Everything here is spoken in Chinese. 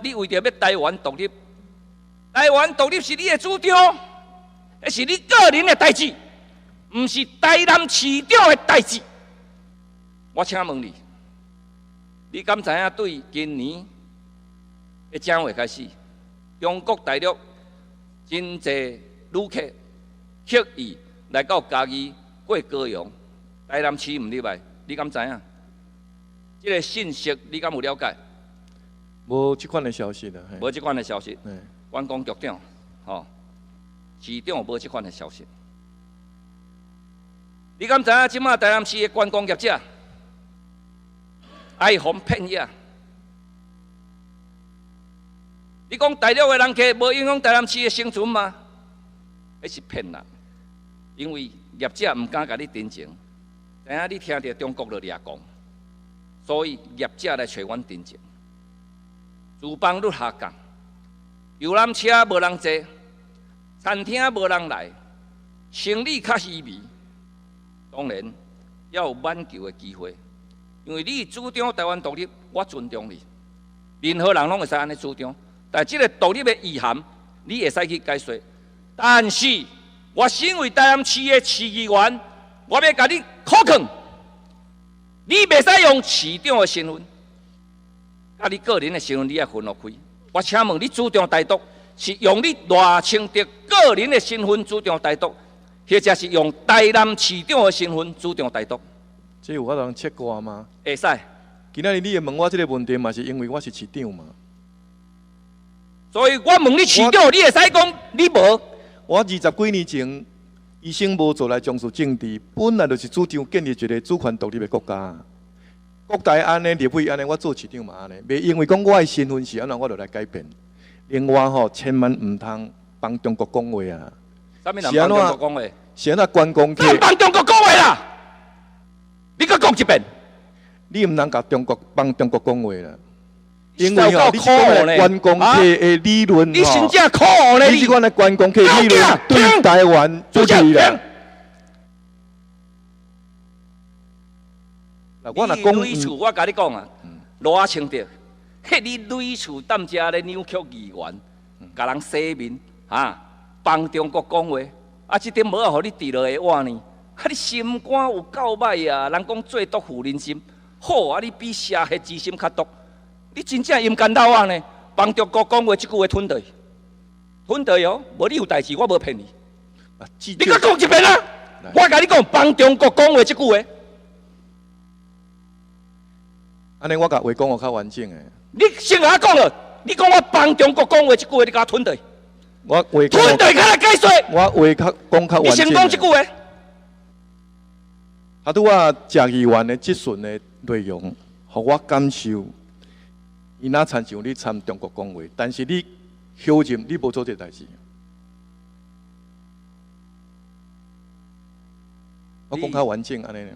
你为着要台湾独立，台湾独立是你的主张，那是你个人的代志，唔是台南市长的代志。我请问你，你敢知影对今年的正月开始，中国大陆真侪旅客刻意来到嘉义过高雄，台南市唔入来，你敢知影？这个信息你敢有了解？无这款的消息啦。无这款的消息。观光局长，市长无这款的消息。你敢知影？即马台南市的观光业者哀鸿遍野。你讲大陆的人客无影响台南市的生存吗？那是骗人，因为业者唔敢甲你真情，知影你听着中国就掠讲，所以业者来找阮真情。厨房率下降，游览车无人坐，餐厅无人来，生意较稀微。当然，要有挽救的机会，因为你主张台湾独立，我尊重你，任何人拢会使安尼主张。但这个独立的意涵，你会使去解说。但是，我身为台南市的市议员，我要甲你考劝，你袂使用市长的身份。啊！你个人的身份，你要分落开。我请问你主张台独，是用你赖清德个人的身份主张台独，或者是用台南市长的身份主张台独？这有法通切割吗？会使。今仔日你会问我这个问题嘛，是因为我是市长嘛。所以我问你市长，你会使讲你无？我20几年前，医生无做来从事政治，本来就是主张建立一个主权独立的国家。国台安尼，立委安尼，我做市长嘛安尼，袂因为讲我的身份是安怎，我就来改变。另外吼，千万唔通帮中国讲话啊！啥物人帮中国讲话？是安怎观光客？帮中国讲话啦！你搁讲一遍。你唔通甲帮中国讲话啦，因为吼，你这款的观光客的理论你真正可恶咧！你这款的观光客理论对台湾不利啦。我若讲你厝，我甲你讲啊，赖清德，迄你累厝踮遮咧扭曲议员，甲人洗面帮中国讲话，即点无啊，互你伫落个碗呢？你心肝有够歹啊！人讲最毒妇人心，好你比社会之心较毒。你真正阴间老啊呢？帮中国讲话，即句话吞落，吞落哦！无你有代志，我无骗你。你搁讲一遍啊！我甲你讲，帮中国讲话即句话。安尼我甲话讲我较完整诶。你先甲我讲了，你讲我帮中国讲话即句话，你甲我吞对。我话吞对，甲来解说。我话讲较完整。你先讲即句话。拄啊，谢议员的质询的内容，互我感受，伊若参像你参中国讲话，但是你休任，你无做这代志。我讲较完整安尼。